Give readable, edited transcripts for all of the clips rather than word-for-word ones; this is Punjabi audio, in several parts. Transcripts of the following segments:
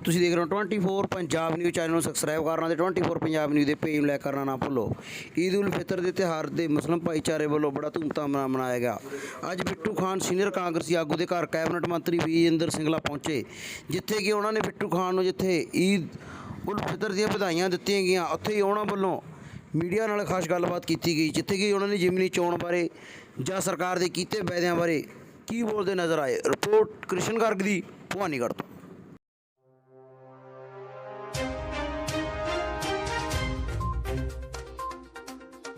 ਤੁਸੀਂ ਦੇਖ ਰਹੇ ਹੋ 24 पंजाब न्यूज़ चैनल ਨੂੰ ਸਬਸਕ੍ਰਾਈਬ ਕਰਨਾ ਤੇ 24 पंजाब न्यूज़ ਦੇ ਪੇਜ ਨੂੰ ਲਾਈਕ ਕਰਨਾ ਨਾ ਭੁੱਲੋ। ईद उल फितर ਦੇ ਤਿਉਹਾਰ ਦੇ ਮੁਸਲਿਮ ਭਾਈਚਾਰੇ ਵੱਲੋਂ ਬੜਾ ਧੂਮਧਾਮ ਨਾਲ ਮਨਾਇਆ ਗਿਆ। ਅੱਜ ਬਿੱਟੂ ਖਾਨ ਸੀਨੀਅਰ ਕਾਂਗਰਸੀ ਆਗੂ ਦੇ ਘਰ ਕੈਬਨਿਟ ਮੰਤਰੀ ਵਿਜੇਂਦਰ ਸਿੰਗਲਾ ਪਹੁੰਚੇ, ਜਿੱਥੇ ਕਿ ਉਹਨਾਂ ਨੇ ਬਿੱਟੂ ਖਾਨ ਨੂੰ ਜਿੱਥੇ ईद उल फितर ਦੀਆਂ ਵਧਾਈਆਂ ਦਿੱਤੀਆਂ ਗਈਆਂ, ਉੱਥੇ ਹੀ ਉਹਨਾਂ ਵੱਲੋਂ ਮੀਡੀਆ ਨਾਲ ਖਾਸ ਗੱਲਬਾਤ ਕੀਤੀ ਗਈ, ਜਿੱਥੇ ਕਿ ਉਹਨਾਂ ਨੇ ਜ਼ਿਮਨੀ ਚੋਣ ਬਾਰੇ ਜਾਂ ਸਰਕਾਰ ਦੇ ਕੀਤੇ ਵਾਅਦਿਆਂ ਬਾਰੇ ਕੀ ਬੋਲਦੇ ਨਜ਼ਰ ਆਏ। ਰਿਪੋर्ट कृष्ण गर्ग ਦੀ ਭਵਾਨੀਗੜ੍ਹ ਤੋਂ।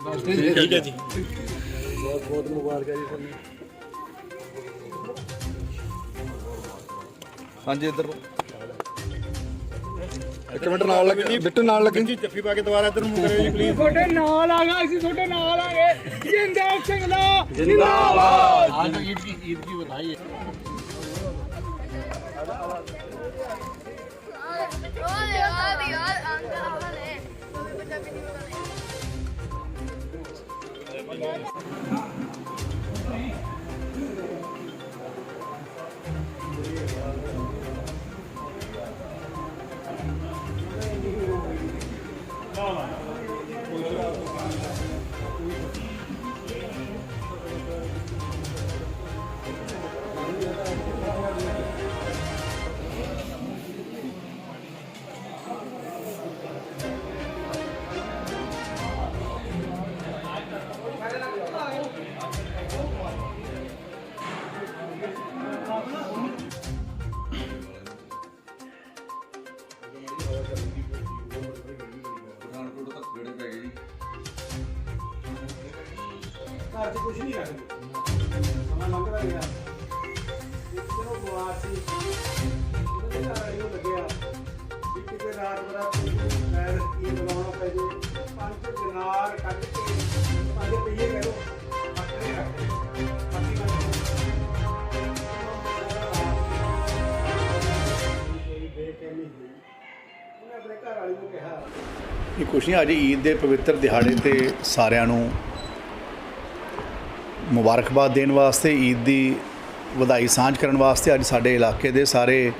ठीक है जी, बहुत बहुत मुबारक जी ਤੁਹਾਨੂੰ। ਹਾਂਜੀ ਇੱਧਰ ਇੱਕ ਮਿੰਟ ਨਾਲ ਲੱਗੇ ਬਿੱਟੂ ਨਾਲ ਲੱਗੇ जी जफ्फी पा के दोबारा इधर मुंह करियो जी प्लीज। ਤੁਹਾਡੇ ਨਾਲ ਆ ਗਏ ਅਸੀਂ ਤੁਹਾਡੇ ਨਾਲ ਆ ਗਏ। ਜਿੰਦਰ ਸਿੰਘਲਾ ਜਿੰਦਾਬਾਦ। आज ईद की बधाई है। ਘਰ 'ਚ ਕੁਝ ਨਹੀਂ ਰੱਖਦੇ। ਸਮਾਂ ਲੰਘਦਾ ਗਿਆ। ਚਲੋ ਬਿਮਾਰ ਸੀ। ਉਹਦੇ ਘਰ ਵਾਲੀ ਨੂੰ ਲੱਗਿਆ ਵੀ ਕਿਤੇ ਰਾਤ ਬਰਾਤ ਪੈਰ ਕੀ ਲਗਾਉਣਾ ਪੈ ਜੇ। 5 ਦਿਨਾਰ ਕੱਢ ਕੇ 5 ਰੁਪਈਏ ਕਹਿ ਲਓ ਅੱਖਰੇ ਰੱਖ ਉਹਨੇ ਆਪਣੇ ਘਰ ਵਾਲੀ ਨੂੰ ਕਿਹਾ ਇਹ ਕੁਛ ਨਹੀਂ, ਅੱਜ ਈਦ ਦੇ ਪਵਿੱਤਰ ਦਿਹਾੜੇ ਤੇ ਸਾਰਿਆਂ ਨੂੰ ਮੁਬਾਰਕਬਾਦ ਦੇਣ ਵਾਸਤੇ, ਈਦ ਦੀ ਵਧਾਈ ਸਾਂਝ ਕਰਨ ਵਾਸਤੇ ਅੱਜ ਸਾਡੇ ਇਲਾਕੇ ਦੇ ਸਾਰੇ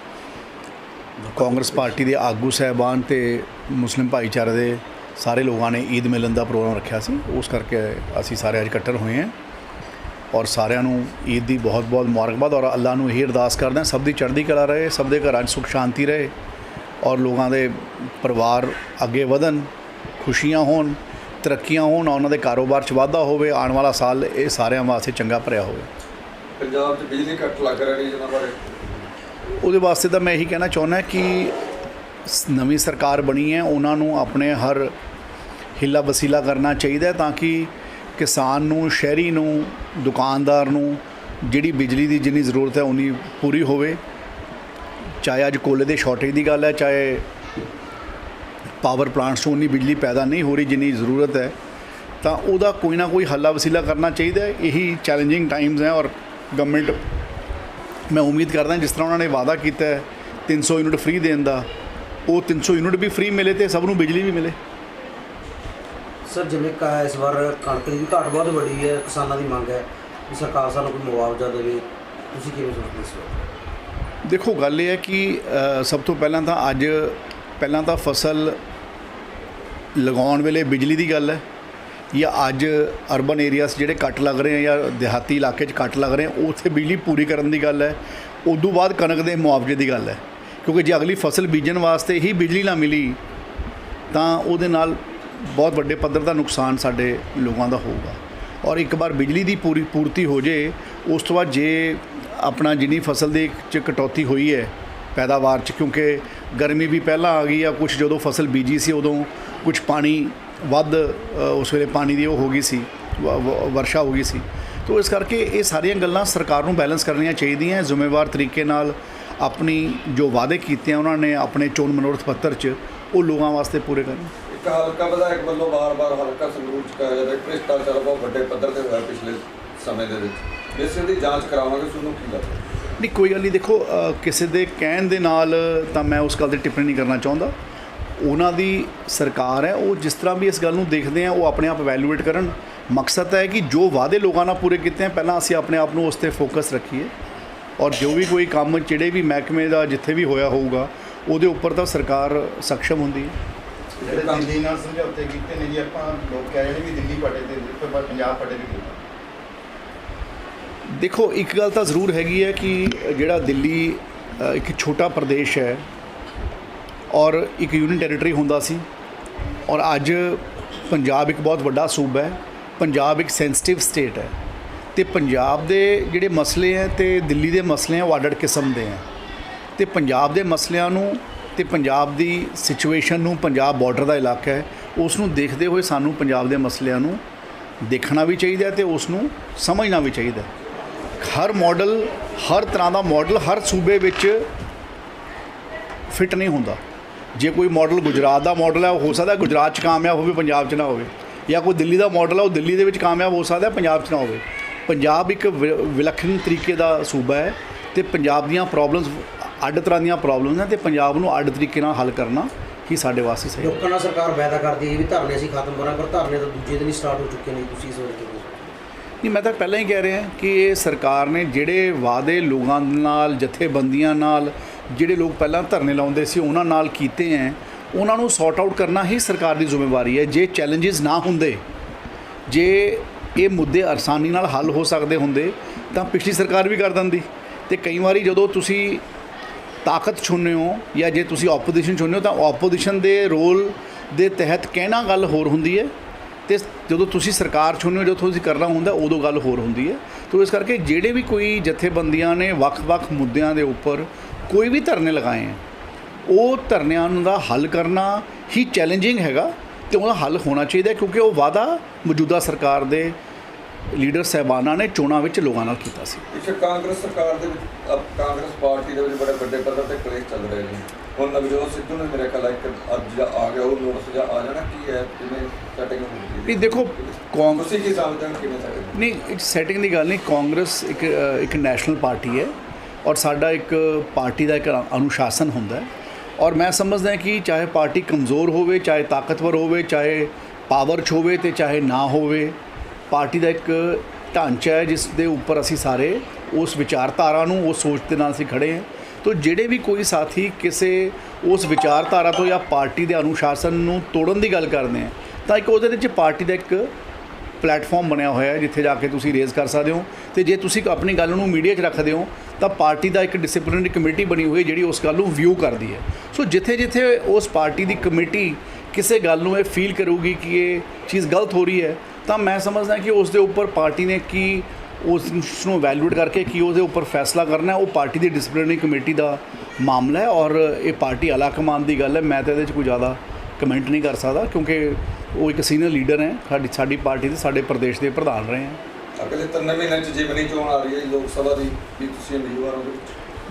ਕਾਂਗਰਸ ਪਾਰਟੀ ਦੇ ਆਗੂ ਸਾਹਿਬਾਨ ਤੇ ਮੁਸਲਿਮ ਭਾਈਚਾਰੇ ਦੇ ਸਾਰੇ ਲੋਕਾਂ ਨੇ ਈਦ ਮਿਲਣ ਦਾ ਪ੍ਰੋਗਰਾਮ ਰੱਖਿਆ ਸੀ। ਉਸ ਕਰਕੇ ਅਸੀਂ ਸਾਰੇ ਅੱਜ ਇਕੱਠੇ ਹੋਏ ਹਾਂ ਔਰ ਸਾਰਿਆਂ ਨੂੰ ਈਦ ਦੀ ਬਹੁਤ ਬਹੁਤ ਮੁਬਾਰਕਬਾਦ ਔਰ ਅੱਲਾ ਨੂੰ ਇਹ ਅਰਦਾਸ ਕਰਦੇ ਹਾਂ ਸਭ ਦੀ ਚੜ੍ਹਦੀ ਕਲਾ ਰਹੇ, ਸਭ ਦੇ ਘਰਾਂ 'ਚ ਸੁੱਖ ਸ਼ਾਂਤੀ ਰਹੇ ਔਰ ਲੋਕਾਂ ਦੇ ਪਰਿਵਾਰ ਅੱਗੇ ਵਧਣ, ਖੁਸ਼ੀਆਂ ਹੋਣ, ਤਰੱਕੀਆਂ ਹੋਣ, ਉਹਨਾਂ ਦੇ ਕਾਰੋਬਾਰ 'ਚ ਵਾਧਾ ਹੋਵੇ। ਆਉਣ ਵਾਲਾ ਸਾਲ ਇਹ ਸਾਰਿਆਂ ਵਾਸਤੇ ਚੰਗਾ ਭਰਿਆ ਹੋਵੇ। ਪੰਜਾਬ 'ਚ ਬਿਜਲੀ ਕੱਟ ਲੱਗ ਰਹੇ ਨੇ ਜਿਹਨਾਂ ਬਾਰੇ ਉਹਦੇ ਵਾਸਤੇ ਤਾਂ ਮੈਂ ਇਹੀ ਕਹਿਣਾ ਚਾਹੁੰਦਾ ਕਿ ਨਵੀਂ ਸਰਕਾਰ ਬਣੀ ਹੈ, ਉਹਨਾਂ ਨੂੰ ਆਪਣੇ ਹਰ ਹਿੱਲਾ ਵਸੀਲਾ ਕਰਨਾ ਚਾਹੀਦਾ ਤਾਂ ਕਿ ਕਿਸਾਨ ਨੂੰ, ਸ਼ਹਿਰੀ ਨੂੰ, ਦੁਕਾਨਦਾਰ ਨੂੰ ਜਿਹੜੀ ਬਿਜਲੀ ਦੀ ਜਿੰਨੀ ਜ਼ਰੂਰਤ ਹੈ ਉਨੀ ਪੂਰੀ ਹੋਵੇ। ਚਾਹੇ ਅੱਜ ਕੋਲੇ ਦੇ ਸ਼ਾਰਟੇਜ ਦੀ ਗੱਲ ਹੈ, ਚਾਹੇ ਪਾਵਰ ਪਲਾਂਟਸ 'ਚੋਂ ਉਨੀ ਬਿਜਲੀ ਪੈਦਾ ਨਹੀਂ ਹੋ ਰਹੀ ਜਿੰਨੀ ਜ਼ਰੂਰਤ ਹੈ, ਤਾਂ ਉਹਦਾ ਕੋਈ ਨਾ ਕੋਈ ਹੱਲਾ ਵਸੀਲਾ ਕਰਨਾ ਚਾਹੀਦਾ ਹੈ। ਇਹੀ ਚੈਲੰਜਿੰਗ ਟਾਈਮਸ ਹੈ ਔਰ ਗਵਰਨਮੈਂਟ, ਮੈਂ ਉਮੀਦ ਕਰਦਾ ਜਿਸ ਤਰ੍ਹਾਂ ਉਹਨਾਂ ਨੇ ਵਾਅਦਾ ਕੀਤਾ ਹੈ 300 ਯੂਨਿਟ ਫ੍ਰੀ ਦੇਣ ਦਾ, ਉਹ 300 ਯੂਨਿਟ ਵੀ ਫ੍ਰੀ ਮਿਲੇ ਤੇ ਸਭ ਨੂੰ ਬਿਜਲੀ ਵੀ ਮਿਲੇ। ਸਰ ਜਿਵੇਂ ਇਸ ਵਾਰ ਕਣਕ ਦੀ ਵੀ ਘਾਟ ਬਹੁਤ ਵੱਡੀ ਹੈ, ਕਿਸਾਨਾਂ ਦੀ ਮੰਗ ਹੈ ਕਿ ਸਰਕਾਰ ਸਾਨੂੰ ਕੋਈ ਮੁਆਵਜ਼ਾ ਦੇਵੇ, ਤੁਸੀਂ ਕਿਵੇਂ ਸੋਚਦੇ ਇਸ ਵਾਰ? ਦੇਖੋ ਗੱਲ ਇਹ ਹੈ ਕਿ ਸਭ ਤੋਂ ਪਹਿਲਾਂ ਤਾਂ ਫਸਲ ਲਗਾਉਣ ਵੇਲੇ ਬਿਜਲੀ ਦੀ ਗੱਲ ਹੈ, ਜਾਂ ਅੱਜ ਅਰਬਨ ਏਰੀਆਸ ਜਿਹੜੇ ਕੱਟ ਲੱਗ ਰਹੇ ਆ ਜਾਂ ਦਿਹਾਤੀ ਇਲਾਕੇ 'ਚ ਕੱਟ ਲੱਗ ਰਹੇ ਆ ਉੱਥੇ ਬਿਜਲੀ ਪੂਰੀ ਕਰਨ ਦੀ ਗੱਲ ਹੈ। ਉਦੋਂ ਬਾਅਦ ਕਣਕ ਦੇ ਮੁਆਵਜ਼ੇ ਦੀ ਗੱਲ ਹੈ, ਕਿਉਂਕਿ ਜੇ ਅਗਲੀ ਫਸਲ ਬੀਜਣ ਵਾਸਤੇ ਹੀ ਬਿਜਲੀ ਨਾ ਮਿਲੀ ਤਾਂ ਉਹਦੇ ਨਾਲ ਬਹੁਤ ਵੱਡੇ ਪੱਧਰ ਦਾ ਨੁਕਸਾਨ ਸਾਡੇ ਲੋਕਾਂ ਦਾ ਹੋਊਗਾ। ਔਰ ਇੱਕ ਵਾਰ ਬਿਜਲੀ ਦੀ ਪੂਰਤੀ ਹੋ ਜੇ, ਉਸ ਤੋਂ ਬਾਅਦ ਜੇ ਆਪਣਾ ਜਿੰਨੀ ਫਸਲ ਦੇ 'ਚ ਕਟੌਤੀ ਹੋਈ ਹੈ ਪੈਦਾਵਾਰ 'ਚ, ਕਿਉਂਕਿ ਗਰਮੀ ਵੀ ਪਹਿਲਾਂ ਆ ਗਈ ਆ, ਕੁਛ ਜਦੋਂ ਫਸਲ ਬੀਜੀ ਸੀ ਉਦੋਂ ਕੁਛ ਪਾਣੀ ਵੱਧ ਉਸ ਵੇਲੇ ਪਾਣੀ ਦੀ ਉਹ ਹੋ ਗਈ ਸੀ, ਵਰਸ਼ਾ ਹੋ ਗਈ ਸੀ। ਤਾਂ ਇਸ ਕਰਕੇ ਇਹ ਸਾਰੀਆਂ ਗੱਲਾਂ ਸਰਕਾਰ ਨੂੰ ਬੈਲੈਂਸ ਕਰਨੀਆਂ ਚਾਹੀਦੀਆਂ, ਜ਼ਿੰਮੇਵਾਰ ਤਰੀਕੇ ਨਾਲ ਆਪਣੀ ਜੋ ਵਾਅਦੇ ਕੀਤੇ ਆ ਉਹਨਾਂ ਨੇ ਆਪਣੇ ਚੋਣ ਮਨੋਰਥ ਪੱਤਰ 'ਚ ਉਹ ਲੋਕਾਂ ਵਾਸਤੇ ਪੂਰੇ ਕਰਨ। ਇੱਕ ਹਲਕਾ ਵਿਧਾਇਕ ਵੱਲੋਂ ਵਾਰ-ਵਾਰ ਹਲਕਾ ਸੰਗਰੂਰ 'ਚ ਕਿਹਾ ਜਾਂਦਾ ਭ੍ਰਿਸ਼ਟਾਚਾਰ ਬਹੁਤ ਵੱਡੇ ਪੱਧਰ ਤੇ ਹੋਇਆ ਪਿਛਲੇ ਸਮੇਂ ਦੇ ਵਿੱਚ, ਇਸ ਦੀ ਜਾਂਚ ਕਰਾਵਾਂਗੇ। ਤੁਹਾਨੂੰ ਕੀ ਲੱਗਦਾ? ਨਹੀਂ, ਕੋਈ ਗੱਲ ਨਹੀਂ। ਦੇਖੋ ਕਿਸੇ ਦੇ ਕਹਿਣ ਦੇ ਨਾਲ ਤਾਂ ਮੈਂ ਉਸ ਗੱਲ 'ਤੇ ਟਿੱਪਣੀ ਨਹੀਂ ਕਰਨਾ ਚਾਹੁੰਦਾ। ਉਹਨਾਂ ਦੀ ਸਰਕਾਰ ਹੈ, ਉਹ ਜਿਸ ਤਰ੍ਹਾਂ ਵੀ ਇਸ ਗੱਲ ਨੂੰ ਦੇਖਦੇ ਆ ਉਹ ਆਪਣੇ ਆਪ ਵੈਲੂਏਟ ਕਰਨ। ਮਕਸਦ ਹੈ ਕਿ ਜੋ ਵਾਅਦੇ ਲੋਕਾਂ ਨਾਲ ਪੂਰੇ ਕੀਤੇ ਆ ਪਹਿਲਾਂ ਅਸੀਂ ਆਪਣੇ ਆਪ ਨੂੰ ਉਸ 'ਤੇ ਫੋਕਸ ਰੱਖੀਏ, ਔਰ ਜੋ ਵੀ ਕੋਈ ਕੰਮ ਜਿਹੜੇ ਵੀ ਮਹਿਕਮੇ ਦਾ ਜਿੱਥੇ ਵੀ ਹੋਇਆ ਹੋਊਗਾ ਉਹਦੇ ਉੱਪਰ ਤਾਂ ਸਰਕਾਰ ਸક્ષਮ ਹੁੰਦੀ ਹੈ। ਜਿਹੜੇ ਦਿੱਲੀ ਨਾਲ ਸਮਝੌਤੇ ਕੀਤੇ ਨੇ ਜੀ, ਆਪਾਂ ਲੋਕ ਕਹਿ ਰਹੇ ਨੇ ਵੀ ਦਿੱਲੀ ਪਟੇ ਤੇ ਪਰ ਪੰਜਾਬ ਪਟੇ ਤੇ ਕੀਤਾ। ਦੇਖੋ ਇੱਕ ਗੱਲ ਤਾਂ ਜ਼ਰੂਰ ਹੈਗੀ ਹੈ ਕਿ ਜਿਹੜਾ ਦਿੱਲੀ ਇੱਕ ਛੋਟਾ ਪ੍ਰਦੇਸ਼ ਹੈ ਔਰ ਇੱਕ ਯੂਨੀਅਨ ਟੈਰੀਟਰੀ ਹੁੰਦਾ ਸੀ, ਔਰ ਅੱਜ ਪੰਜਾਬ ਇੱਕ ਬਹੁਤ ਵੱਡਾ ਸੂਬਾ ਹੈ। ਪੰਜਾਬ ਇੱਕ ਸੈਂਸਿਟਿਵ ਸਟੇਟ ਹੈ ਅਤੇ ਪੰਜਾਬ ਦੇ ਜਿਹੜੇ ਮਸਲੇ ਹੈ ਅਤੇ ਦਿੱਲੀ ਦੇ ਮਸਲੇ ਹੈ ਉਹ ਅੱਡ-ਅੱਡ ਕਿਸਮ ਦੇ ਹੈ। ਅਤੇ ਪੰਜਾਬ ਦੇ ਮਸਲਿਆਂ ਨੂੰ ਅਤੇ ਪੰਜਾਬ ਦੀ ਸਿਚੁਏਸ਼ਨ ਨੂੰ, ਪੰਜਾਬ ਬਾਰਡਰ ਦਾ ਇਲਾਕਾ ਹੈ, ਉਸ ਨੂੰ ਦੇਖਦੇ ਹੋਏ ਸਾਨੂੰ ਪੰਜਾਬ ਦੇ ਮਸਲਿਆਂ ਨੂੰ ਦੇਖਣਾ ਵੀ ਚਾਹੀਦਾ ਅਤੇ ਉਸ ਨੂੰ ਸਮਝਣਾ ਵੀ ਚਾਹੀਦਾ। ਹਰ ਮਾਡਲ, ਹਰ ਤਰ੍ਹਾਂ ਦਾ ਮਾਡਲ ਹਰ ਸੂਬੇ ਵਿੱਚ ਫਿੱਟ ਨਹੀਂ ਹੁੰਦਾ। ਜੇ ਕੋਈ ਮਾਡਲ ਗੁਜਰਾਤ ਦਾ ਮਾਡਲ ਹੈ, ਉਹ ਹੋ ਸਕਦਾ ਗੁਜਰਾਤ 'ਚ ਕਾਮਯਾਬ ਹੋਵੇ, ਪੰਜਾਬ 'ਚ ਨਾ ਹੋਵੇ, ਜਾਂ ਕੋਈ ਦਿੱਲੀ ਦਾ ਮਾਡਲ ਹੈ, ਉਹ ਦਿੱਲੀ ਦੇ ਵਿੱਚ ਕਾਮਯਾਬ ਹੋ ਸਕਦਾ, ਪੰਜਾਬ 'ਚ ਨਾ ਹੋਵੇ। ਪੰਜਾਬ ਇੱਕ ਵਿਲੱਖਣ ਤਰੀਕੇ ਦਾ ਸੂਬਾ ਹੈ ਅਤੇ ਪੰਜਾਬ ਦੀਆਂ ਪ੍ਰੋਬਲਮਸ ਅੱਡ ਤਰ੍ਹਾਂ ਦੀਆਂ ਪ੍ਰੋਬਲਮਸ ਨੇ ਅਤੇ ਪੰਜਾਬ ਨੂੰ ਅੱਡ ਤਰੀਕੇ ਨਾਲ ਹੱਲ ਕਰਨਾ ਹੀ ਸਾਡੇ ਵਾਸਤੇ ਸਹੀ ਹੈ। ਲੋਕਾਂ ਨਾਲ ਸਰਕਾਰ ਵਾਅਦਾ ਕਰਦੀ ਹੈ ਵੀ ਧਰਨੇ ਅਸੀਂ ਖਤਮ ਕਰਾਂਗੇ, ਪਰ ਧਰਨੇ ਤਾਂ ਦੂਜੇ ਦਿਨ ਹੀ ਸਟਾਰਟ ਹੋ ਚੁੱਕੇ ਨੇ। ਤੁਸੀਂ ਸੋਚਦੇ ਹੋ? ਨਹੀਂ, ਮੈਂ ਤਾਂ ਪਹਿਲਾਂ ਹੀ ਕਹਿ ਰਿਹਾ ਕਿ ਇਹ ਸਰਕਾਰ ਨੇ ਜਿਹੜੇ ਵਾਅਦੇ ਲੋਕਾਂ ਨਾਲ, ਜਥੇਬੰਦੀਆਂ ਨਾਲ, ਜਿਹੜੇ ਲੋਕ ਪਹਿਲਾਂ ਧਰਨੇ ਲਾਉਂਦੇ ਸੀ ਉਹਨਾਂ ਨਾਲ ਕੀਤੇ ਹੈ, ਉਹਨਾਂ ਨੂੰ ਸੌਰਟ ਆਊਟ ਕਰਨਾ ਹੀ ਸਰਕਾਰ ਦੀ ਜ਼ਿੰਮੇਵਾਰੀ ਹੈ। ਜੇ ਚੈਲੰਜਸ ਨਾ ਹੁੰਦੇ, ਜੇ ਇਹ ਮੁੱਦੇ ਆਸਾਨੀ ਨਾਲ ਹੱਲ ਹੋ ਸਕਦੇ ਹੁੰਦੇ ਤਾਂ ਪਿਛਲੀ ਸਰਕਾਰ ਵੀ ਕਰ ਦਿੰਦੀ। ਅਤੇ ਕਈ ਵਾਰੀ ਜਦੋਂ ਤੁਸੀਂ ਤਾਕਤ ਚੁਣਦੇ ਹੋ ਜਾਂ ਜੇ ਤੁਸੀਂ ਆਪੋਜੀਸ਼ਨ ਚੁਣਦੇ ਹੋ ਤਾਂ ਆਪੋਜੀਸ਼ਨ ਦੇ ਰੋਲ ਦੇ ਤਹਿਤ ਕਹਿਣਾ ਗੱਲ ਹੋਰ ਹੁੰਦੀ ਹੈ, ਅਤੇ ਜਦੋਂ ਤੁਸੀਂ ਸਰਕਾਰ ਚੁਣਦੇ ਹੋ, ਜਦੋਂ ਤੁਸੀਂ ਕਰਨਾ ਹੁੰਦਾ ਉਦੋਂ ਗੱਲ ਹੋਰ ਹੁੰਦੀ ਹੈ। ਤਾਂ ਇਸ ਕਰਕੇ ਜਿਹੜੇ ਵੀ ਕੋਈ ਜਥੇਬੰਦੀਆਂ ਨੇ ਵੱਖ-ਵੱਖ ਮੁੱਦਿਆਂ ਦੇ ਉੱਪਰ ਕੋਈ ਵੀ ਧਰਨੇ ਲਗਾਏ ਹੈ, ਉਹ ਧਰਨਿਆਂ ਦਾ ਹੱਲ ਕਰਨਾ ਹੀ ਚੈਲੰਜਿੰਗ ਹੈਗਾ ਅਤੇ ਉਹਦਾ ਹੱਲ ਹੋਣਾ ਚਾਹੀਦਾ, ਕਿਉਂਕਿ ਉਹ ਵਾਅਦਾ ਮੌਜੂਦਾ ਸਰਕਾਰ ਦੇ ਲੀਡਰ ਸਾਹਿਬਾਨਾਂ ਨੇ ਚੋਣਾਂ ਵਿੱਚ ਲੋਕਾਂ ਨਾਲ ਕੀਤਾ ਸੀ। ਪਿੱਛੇ ਕਾਂਗਰਸ ਸਰਕਾਰ ਦੇ ਵਿੱਚ ਕਾਂਗਰਸ ਪਾਰਟੀ ਦੇ ਵਿੱਚ ਬੜੇ ਵੱਡੇ ਪੱਧਰ ਤੇ ਕਲੇਸ਼ ਚੱਲ ਰਹੇ ਨੇ। ਹੁਣ ਨਵਜੋਤ ਸਿੱਧੂ ਨੇ ਮੇਰੇ ਖਿਆਲ ਇੱਕ ਅੱਜ ਆ ਗਿਆ, ਉਹ ਨੋਟਿਸ ਜਾਂ ਆ ਜਾਣਾ, ਕੀ ਹੈ, ਕਿਵੇਂ ਸੈਟਿੰਗ ਹੁੰਦੀ ਹੈ? ਦੇਖੋ ਤੁਸੀਂ ਕੀ ਸਮਝਦੇ ਹੋ ਕਿਵੇਂ ਸੈਟਿੰਗ? ਨਹੀਂ, ਸੈਟਿੰਗ ਦੀ ਗੱਲ ਨਹੀਂ। ਕਾਂਗਰਸ ਇੱਕ ਨੈਸ਼ਨਲ ਪਾਰਟੀ ਹੈ ਔਰ ਸਾਡਾ ਇੱਕ ਪਾਰਟੀ ਦਾ ਇੱਕ ਅਨੁਸ਼ਾਸਨ ਹੁੰਦਾ ਹੈ, ਔਰ ਮੈਂ ਸਮਝਦਾ ਕਿ ਚਾਹੇ ਪਾਰਟੀ ਕਮਜ਼ੋਰ ਹੋਵੇ, ਚਾਹੇ ਤਾਕਤਵਰ ਹੋਵੇ, ਚਾਹੇ ਪਾਵਰ 'ਚ ਹੋਵੇ ਅਤੇ ਚਾਹੇ ਨਾ ਹੋਵੇ, ਪਾਰਟੀ ਦਾ ਇੱਕ ਢਾਂਚਾ ਹੈ ਜਿਸ ਦੇ ਉੱਪਰ ਅਸੀਂ ਸਾਰੇ ਉਸ ਵਿਚਾਰਧਾਰਾ ਨੂੰ, ਉਸ ਸੋਚ ਦੇ ਨਾਲ ਅਸੀਂ ਖੜ੍ਹੇ ਹਾਂ। ਤਾਂ ਜਿਹੜੇ ਵੀ ਕੋਈ ਸਾਥੀ ਕਿਸੇ ਉਸ ਵਿਚਾਰਧਾਰਾ ਤੋਂ ਜਾਂ ਪਾਰਟੀ ਦੇ ਅਨੁਸ਼ਾਸਨ ਨੂੰ ਤੋੜਨ ਦੀ ਗੱਲ ਕਰਦੇ ਹੈ ਤਾਂ ਇੱਕ ਉਹਦੇ ਵਿੱਚ ਪਾਰਟੀ ਦਾ ਇੱਕ ਪਲੇਟਫਾਰਮ ਬਣਿਆ ਹੋਇਆ ਹੈ ਜਿੱਥੇ ਜਾ ਕੇ ਤੁਸੀਂ ਰੇਜ਼ ਕਰ ਸਕਦੇ ਹੋ। ਅਤੇ ਜੇ ਤੁਸੀਂ ਆਪਣੀ ਗੱਲ ਨੂੰ ਮੀਡੀਆ 'ਚ ਰੱਖਦੇ ਹੋ ਤਾਂ ਪਾਰਟੀ ਦਾ ਇੱਕ ਡਿਸਪਲਿਨਰੀ ਕਮੇਟੀ ਬਣੀ ਹੋਈ ਜਿਹੜੀ ਉਸ ਗੱਲ ਨੂੰ ਵਿਊ ਕਰਦੀ ਹੈ। ਸੋ ਜਿੱਥੇ ਜਿੱਥੇ ਉਸ ਪਾਰਟੀ ਦੀ ਕਮੇਟੀ ਕਿਸੇ ਗੱਲ ਨੂੰ ਇਹ ਫੀਲ ਕਰੂਗੀ ਕਿ ਇਹ ਚੀਜ਼ ਗਲਤ ਹੋ ਰਹੀ ਹੈ ਤਾਂ ਮੈਂ ਸਮਝਦਾ ਕਿ ਉਸ ਦੇ ਉੱਪਰ ਪਾਰਟੀ ਨੇ ਕੀ ਉਸ ਨੂੰ ਵੈਲਿਊਏਟ ਕਰਕੇ ਕੀ ਉਹਦੇ ਉੱਪਰ ਫੈਸਲਾ ਕਰਨਾ ਹੈ, ਉਹ ਪਾਰਟੀ ਦੀ ਡਿਸਪਲਿਨਰੀ ਕਮੇਟੀ ਦਾ ਮਾਮਲਾ ਹੈ ਔਰ ਇਹ ਪਾਰਟੀ ਆਲਾ ਕਮਾਨ ਦੀ ਗੱਲ ਹੈ। ਮੈਂ ਤਾਂ ਇਹਦੇ 'ਚ ਕੋਈ ਜ਼ਿਆਦਾ ਕਮੈਂਟ ਨਹੀਂ ਕਰ ਸਕਦਾ ਕਿਉਂਕਿ ਉਹ ਇੱਕ ਸੀਨੀਅਰ ਲੀਡਰ ਹੈ ਸਾਡੀ ਪਾਰਟੀ ਦੇ, ਸਾਡੇ ਪ੍ਰਦੇਸ਼ ਦੇ ਪ੍ਰਧਾਨ ਰਹੇ ਹੈ। ਅਗਲੇ 3 ਮਹੀਨਿਆਂ 'ਚ ਜਿਮਨੀ ਚੋਣ ਆ ਰਹੀ ਹੈ ਲੋਕ ਸਭਾ ਦੀ, ਵੀ ਤੁਸੀਂ ਉਮੀਦਵਾਰ ਹੋ?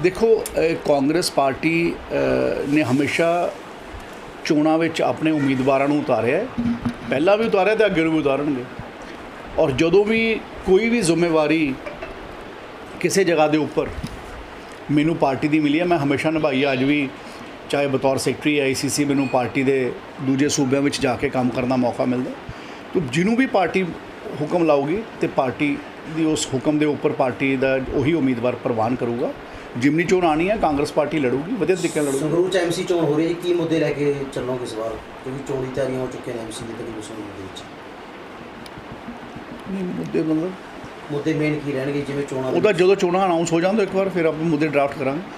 ਦੇਖੋ ਕਾਂਗਰਸ ਪਾਰਟੀ ਨੇ ਹਮੇਸ਼ਾ ਚੋਣਾਂ ਵਿੱਚ ਆਪਣੇ ਉਮੀਦਵਾਰਾਂ ਨੂੰ ਉਤਾਰਿਆ, ਪਹਿਲਾਂ ਵੀ ਉਤਾਰਿਆ ਅਤੇ ਅੱਗੇ ਨੂੰ ਵੀ ਉਤਾਰਨਗੇ। ਔਰ ਜਦੋਂ ਵੀ ਕੋਈ ਵੀ ਜ਼ਿੰਮੇਵਾਰੀ ਕਿਸੇ ਜਗ੍ਹਾ ਦੇ ਉੱਪਰ ਮੈਨੂੰ ਪਾਰਟੀ ਦੀ ਮਿਲੀ ਹੈ, ਮੈਂ ਹਮੇਸ਼ਾ ਨਿਭਾਈ ਹੈ। ਅੱਜ ਵੀ ਚਾਹੇ ਬਤੌਰ ਸੈਕਟਰੀ AICC ਮੈਨੂੰ ਪਾਰਟੀ ਦੇ ਦੂਜੇ ਸੂਬਿਆਂ ਵਿੱਚ ਜਾ ਕੇ ਕੰਮ ਕਰਨ ਦਾ ਮੌਕਾ ਮਿਲਦਾ। ਤਾਂ ਜਿਹਨੂੰ ਵੀ ਪਾਰਟੀ ਹੁਕਮ ਲਾਊਗੀ ਅਤੇ ਪਾਰਟੀ ਦੀ ਉਸ ਹੁਕਮ ਦੇ ਉੱਪਰ ਪਾਰਟੀ ਦਾ ਉਹੀ ਉਮੀਦਵਾਰ ਪ੍ਰਵਾਨ ਕਰੂਗਾ। ਜਿਮਨੀ ਚੋਣ ਆਉਣੀ ਹੈ, ਕਾਂਗਰਸ ਪਾਰਟੀ ਲੜੂਗੀ, ਵਧੀਆ ਤਰੀਕੇ ਨਾਲ ਲੜੂਗੀ। ਸੰਗਰੂਰ 'ਚ MC ਚੋਣ ਹੋ ਰਹੀ ਹੈ, ਕੀ ਮੁੱਦੇ ਲੈ ਕੇ ਚੱਲੋਗੇ ਇਸ ਵਾਰ, ਕਿਉਂਕਿ ਚੋਣ ਦੀ ਤਿਆਰੀਆਂ ਹੋ ਚੁੱਕੀਆਂ ਨੇ MC ਦੀ ਤਕਰੀਬਨ ਦੇ ਵਿੱਚ? ਨਹੀਂ, ਮੁੱਦੇ ਮੁੱਦੇ ਮੇਨ ਕੀ ਰਹਿਣਗੇ ਜਿਵੇਂ ਚੋਣਾਂ? ਉਹਦਾ ਜਦੋਂ ਚੋਣਾਂ ਅਨਾਊਂਸ ਹੋ ਜਾਣ ਤਾਂ ਇੱਕ ਵਾਰ ਫਿਰ ਆਪਾਂ ਮੁੱਦੇ ਡਰਾਫਟ ਕਰਾਂਗੇ।